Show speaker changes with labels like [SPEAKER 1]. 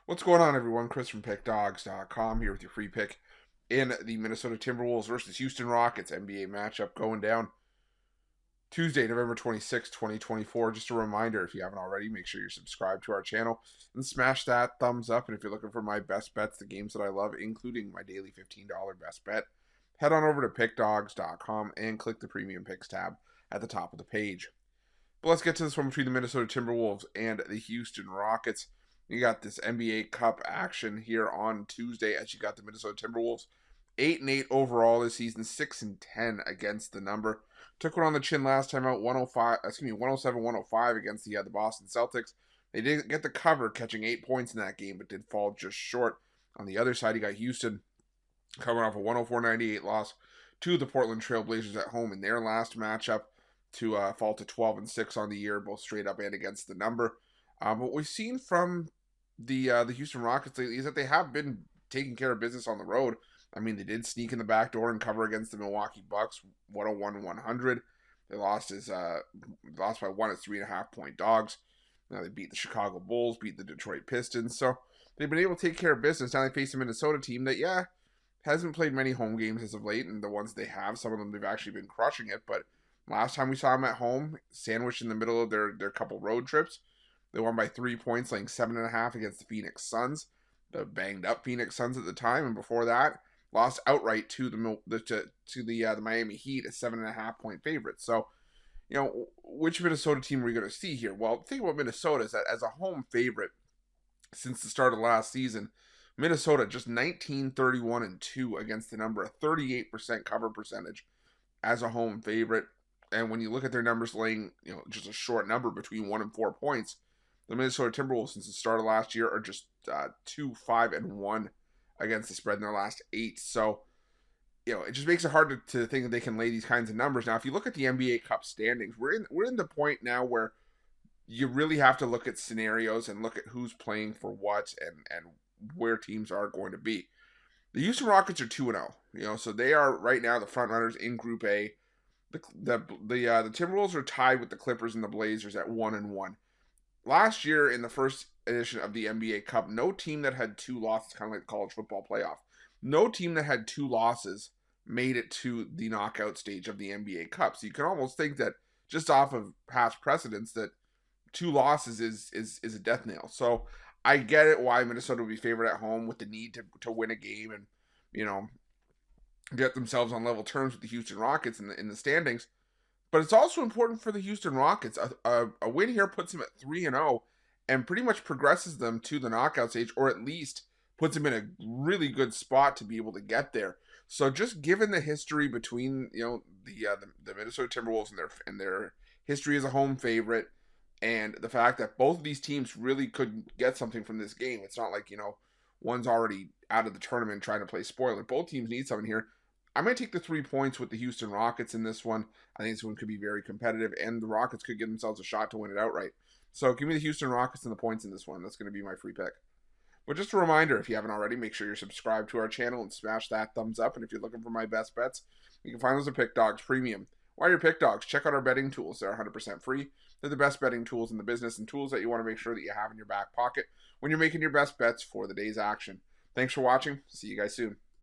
[SPEAKER 1] What's going on, everyone? Chris from Pickdawgz.com here with your free pick in the Minnesota Timberwolves versus Houston Rockets NBA matchup going down Tuesday, November 26, 2024. Just a reminder, if you haven't already, make sure you're subscribed to our channel and smash that thumbs up. And if you're looking for my best bets, the games that I love, including my daily $15 best bet, head on over to Pickdawgz.com and click the Premium Picks tab at the top of the page. But let's get to this one between the Minnesota Timberwolves and the Houston Rockets. You got this NBA Cup action here on Tuesday as you got the Minnesota Timberwolves 8-8 overall this season, 6-10 against the number. Took one on the chin last time out, 107-105 against the Boston Celtics. They did get the cover, catching 8 points in that game, but did fall just short. On the other side, you got Houston coming off a 104-98 loss to the Portland Trail Blazers at home in their last matchup to fall to 12-6 on the year, both straight up and against the number. What we've seen from the Houston Rockets lately is that they have been taking care of business on the road. I mean, they did sneak in the back door and cover against the Milwaukee Bucks, 101-100. They lost by one as 3.5-point dogs. Now they beat the Chicago Bulls, beat the Detroit Pistons. So they've been able to take care of business. Now they face a Minnesota team that, hasn't played many home games as of late, and the ones they have, some of them they've actually been crushing it. But last time we saw them at home, sandwiched in the middle of their couple road trips, they won by 3 points, laying 7.5 against the Phoenix Suns, the banged up Phoenix Suns at the time, and before that, lost outright to the Miami Heat, a 7.5-point favorite. So, which Minnesota team are we going to see here? Well, the thing about Minnesota is that as a home favorite since the start of last season, Minnesota just 19-31-2 against the number, a 38% cover percentage as a home favorite. And when you look at their numbers laying, just a short number between 1 and 4 points, the Minnesota Timberwolves since the start of last year are just 2-5-1 against the spread in their last 8. So, it just makes it hard to think that they can lay these kinds of numbers. Now, if you look at the NBA Cup standings, we're in the point now where you really have to look at scenarios and look at who's playing for what and where teams are going to be. The Houston Rockets are 2-0, so they are right now the front runners in Group A. The Timberwolves are tied with the Clippers and the Blazers at 1-1. Last year in the first edition of the NBA Cup, no team that had 2 losses, kind of like the college football playoff, no team that had 2 losses made it to the knockout stage of the NBA Cup. So you can almost think that just off of past precedents that 2 losses is a death nail. So I get it why Minnesota would be favored at home with the need to win a game and, get themselves on level terms with the Houston Rockets in the standings. But it's also important for the Houston Rockets. A win here puts them at 3-0 and pretty much progresses them to the knockout stage, or at least puts them in a really good spot to be able to get there. So just given the history between the Minnesota Timberwolves and their history as a home favorite, and the fact that both of these teams really could get something from this game, it's not like one's already out of the tournament trying to play spoiler. Both teams need something here. I'm going to take the 3 points with the Houston Rockets in this one. I think this one could be very competitive, and the Rockets could give themselves a shot to win it outright. So give me the Houston Rockets and the points in this one. That's going to be my free pick. But just a reminder, if you haven't already, make sure you're subscribed to our channel and smash that thumbs up. And if you're looking for my best bets, you can find those at Pick Dawgz Premium. While you're Pick Dawgz, check out our betting tools. They're 100% free. They're the best betting tools in the business and tools that you want to make sure that you have in your back pocket when you're making your best bets for the day's action. Thanks for watching. See you guys soon.